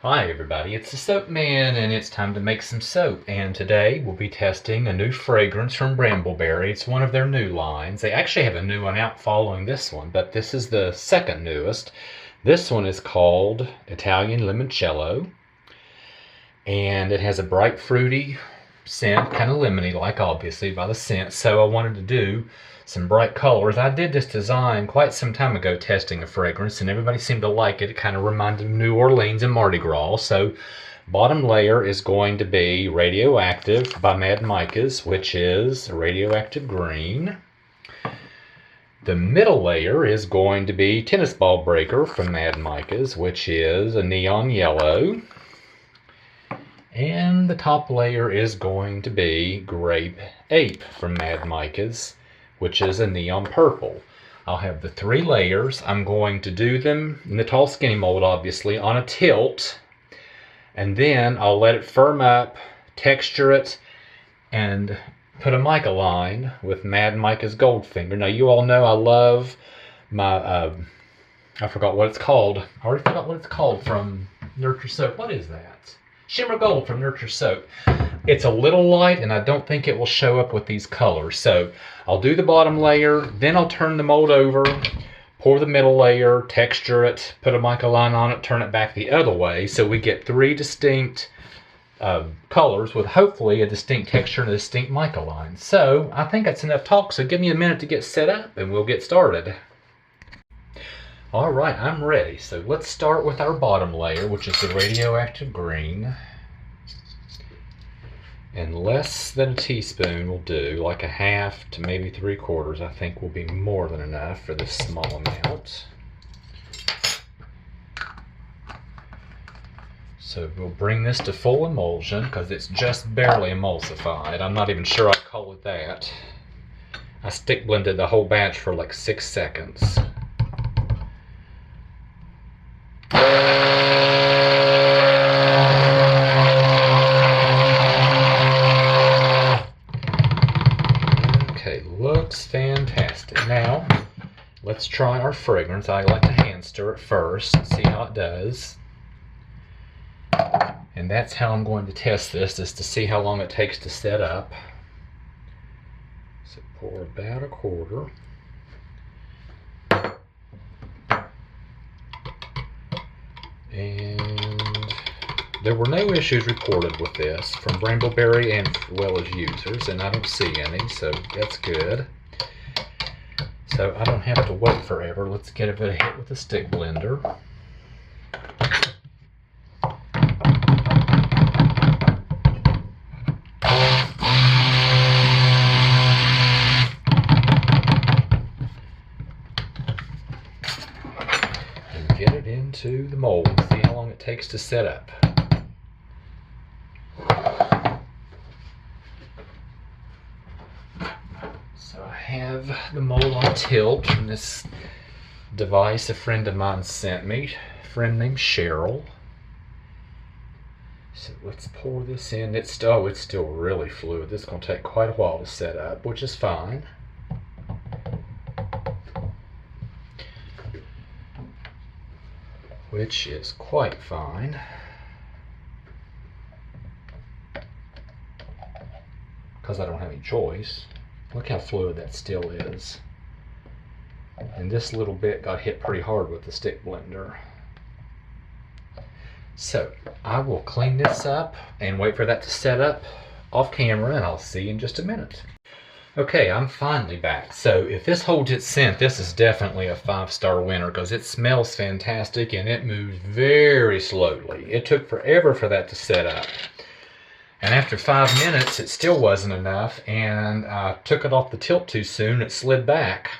Hi everybody, it's the Soap Man and it's time to make some soap. And today we'll be testing a new fragrance from Brambleberry. It's one of their new lines. They actually have a new one out following this one, but this is the second newest. This one is called Italian Limoncello. And it has a bright fruity scent, kind of lemony like obviously by the scent. So I wanted to do some bright colors. I did this design quite some time ago testing a fragrance and everybody seemed to like it. It kind of reminded of New Orleans and Mardi Gras. So bottom layer is going to be Radioactive by Mad Micas, which is radioactive green. The middle layer is going to be Tennis Ball Breaker from Mad Micas, which is a neon yellow. And the top layer is going to be Grape Ape from Mad Micas, which is a neon purple. I'll have the three layers. I'm going to do them in the tall skinny mold, obviously, on a tilt. And then I'll let it firm up, texture it, and put a mica line with Mad Micas Goldfinger. Now, you all know I love my, I forgot what it's called. I already forgot what it's called from Nurture Soap. What is that? Shimmer Gold from Nurture Soap. It's a little light and I don't think it will show up with these colors. So I'll do the bottom layer, then I'll turn the mold over, pour the middle layer, texture it, put a mica line on it, turn it back the other way. So we get three distinct colors with hopefully a distinct texture and a distinct mica line. So I think that's enough talk. So give me a minute to get set up and we'll get started. All right, I'm ready. So let's start with our bottom layer, which is the radioactive green. And less than a teaspoon will do, like a half to maybe 3/4, I think will be more than enough for this small amount. So we'll bring this to full emulsion because it's just barely emulsified. I'm not even sure I'd call it that. I stick blended the whole batch for like 6 seconds. Looks fantastic. Now, let's try our fragrance. I like to hand stir it first and see how it does. And that's how I'm going to test this, is to see how long it takes to set up. So pour about 1/4. And there were no issues reported with this from Brambleberry and as well as users, and I don't see any, so that's good. So I don't have to wait forever. Let's get a hit with the stick blender. And get it into the mold. See how long it takes to set up. So I have the mold on tilt from this device a friend of mine sent me, a friend named Cheryl. So let's pour this in. It's still really fluid. This is going to take quite a while to set up, which is fine. Which is quite fine. Because I don't have any choice. Look how fluid that still is. And this little bit got hit pretty hard with the stick blender. So I will clean this up and wait for that to set up off camera, and I'll see you in just a minute. Okay, I'm finally back. So if this holds its scent, this is definitely a 5-star winner because it smells fantastic and it moves very slowly. It took forever for that to set up. And after 5 minutes, it still wasn't enough, and I took it off the tilt too soon. It slid back.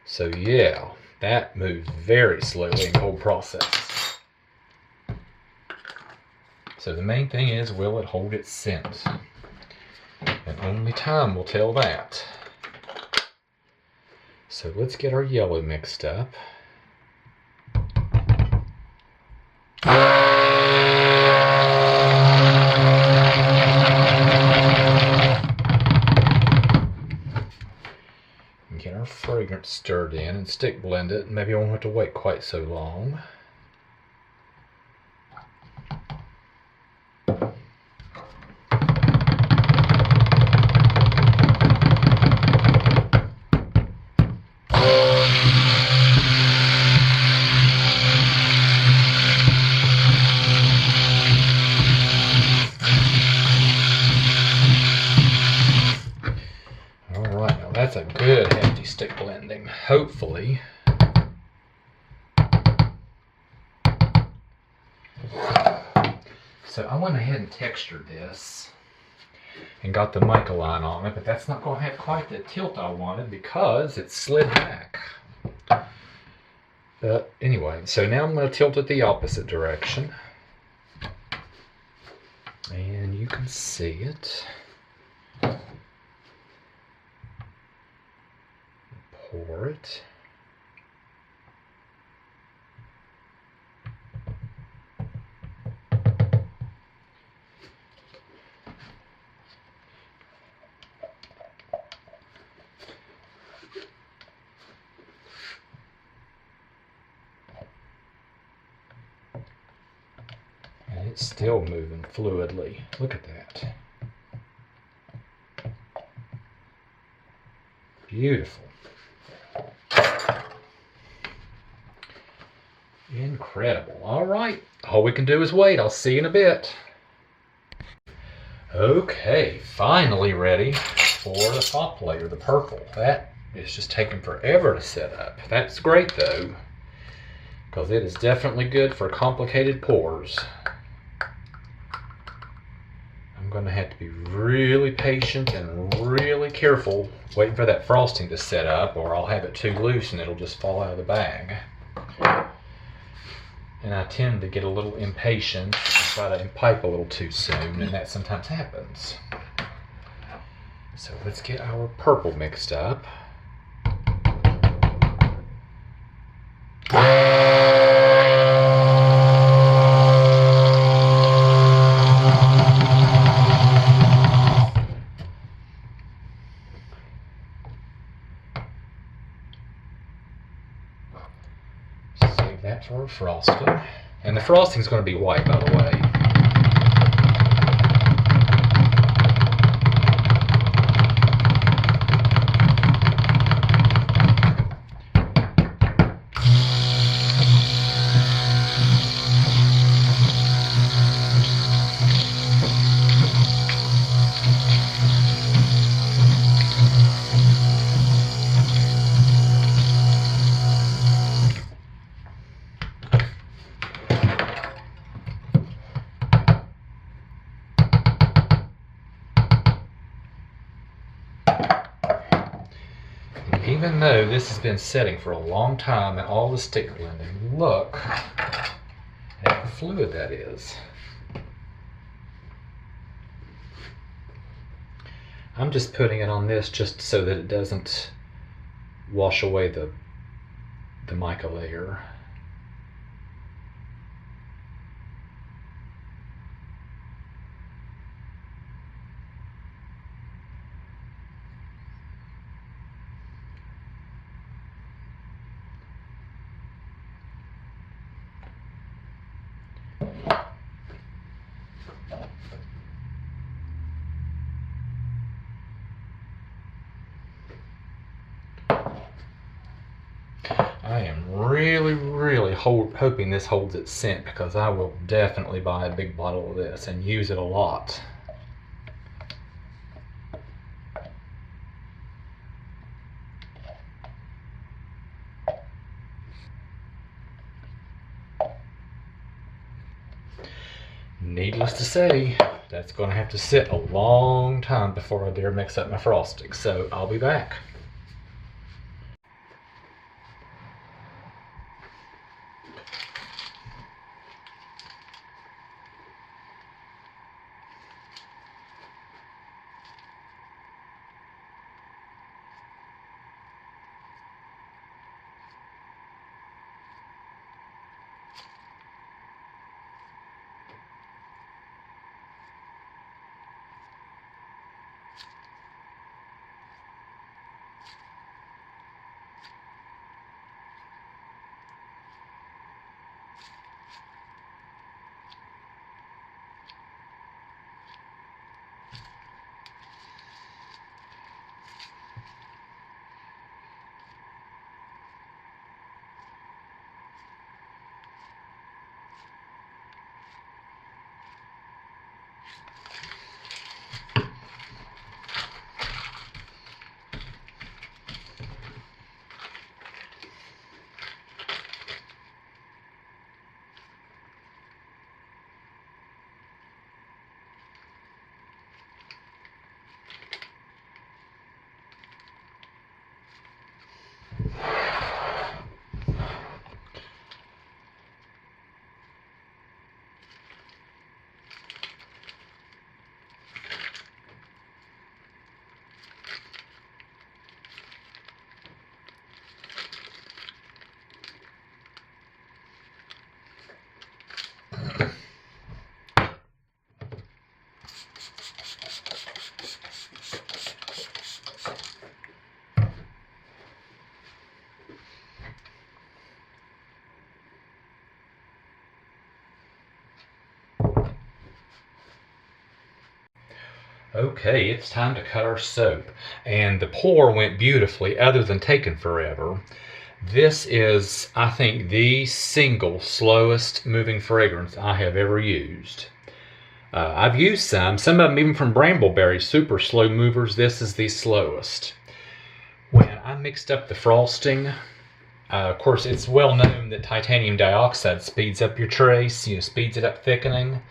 So yeah, that moved very slowly in the whole process. So the main thing is, will it hold its scent? And only time will tell that. So let's get our yellow mixed up. Get our fragrance stirred in and stick blend it. Maybe I won't have to wait quite so long. So I went ahead and textured this and got the mica line on it, but that's not going to have quite the tilt I wanted because it slid back. But anyway, so now I'm going to tilt it the opposite direction. And you can see it. Pour it. And it's still moving fluidly. Look at that. Beautiful. Incredible. All right. All we can do is wait. I'll see you in a bit. Okay, finally ready for the top layer, the purple. That is just taking forever to set up. That's great though, because it is definitely good for complicated pours. I'm going to have to be really patient and really careful waiting for that frosting to set up, or I'll have it too loose and it'll just fall out of the bag. And I tend to get a little impatient and try to pipe a little too soon, and that sometimes happens. So let's get our purple mixed up. Save that for frosting. And the frosting is going to be white, by the way. Even though this has been setting for a long time and all the stick blending, look how fluid that is. I'm just putting it on this just so that it doesn't wash away the mica layer. I am really hoping this holds its scent, because I will definitely buy a big bottle of this and use it a lot. Needless to say, that's going to have to sit a long time before I dare mix up my frosting, so I'll be back. Okay, it's time to cut our soap. And the pour went beautifully, other than taking forever. This is, I think, the single slowest moving fragrance I have ever used. I've used some of them even from Brambleberry, super slow movers. This is the slowest. When I mixed up the frosting, of course, it's well known that titanium dioxide speeds up your trace, speeds it up thickening.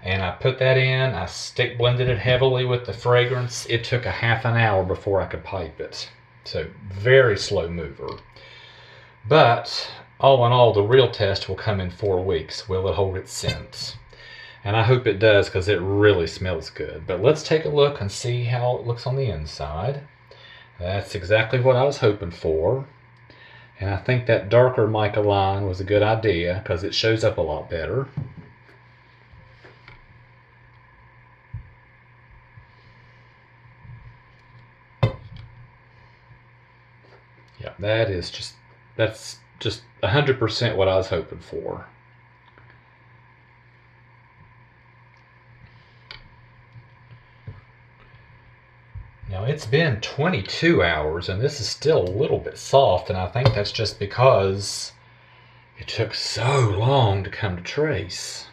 And I put that in, I stick blended it heavily with the fragrance. It took a half an hour before I could pipe it. So very slow mover. But all in all, the real test will come in 4 weeks. Will it hold its scent? And I hope it does, because it really smells good. But let's take a look and see how it looks on the inside. That's exactly what I was hoping for. And I think that darker mica line was a good idea, because it shows up a lot better. Yeah, that's just 100% what I was hoping for. Now it's been 22 hours and this is still a little bit soft, and I think that's just because it took so long to come to trace.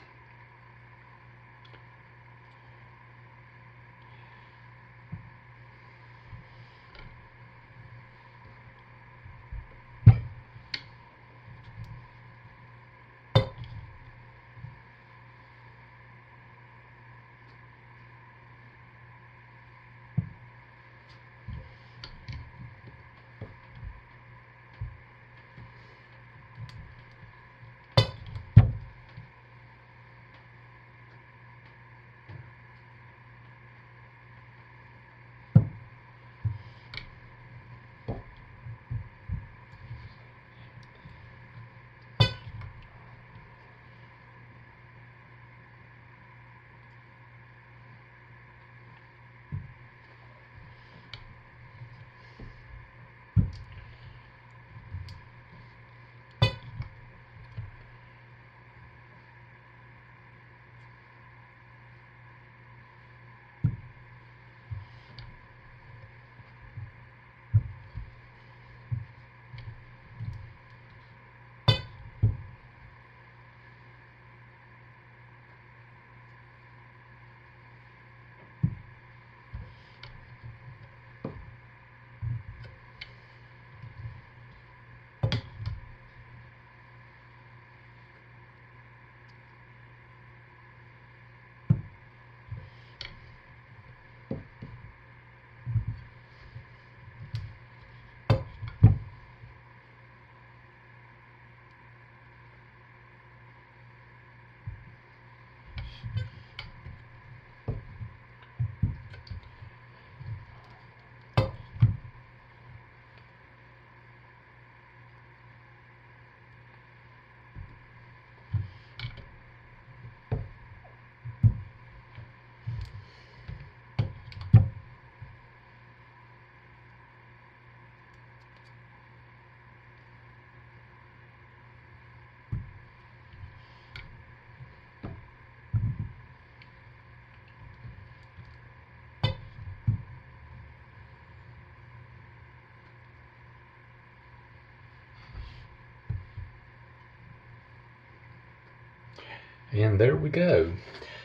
And there we go.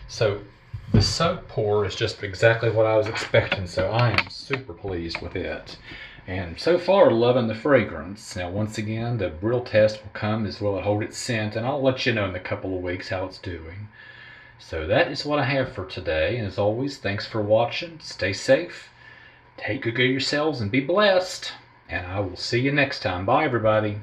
So the soap pour is just exactly what I was expecting, so I am super pleased with it. And so far, loving the fragrance. Now, once again, the real test will come as will it hold its scent, and I'll let you know in a couple of weeks how it's doing. So that is what I have for today, and as always, thanks for watching. Stay safe, take good care of yourselves, and be blessed. And I will see you next time. Bye, everybody.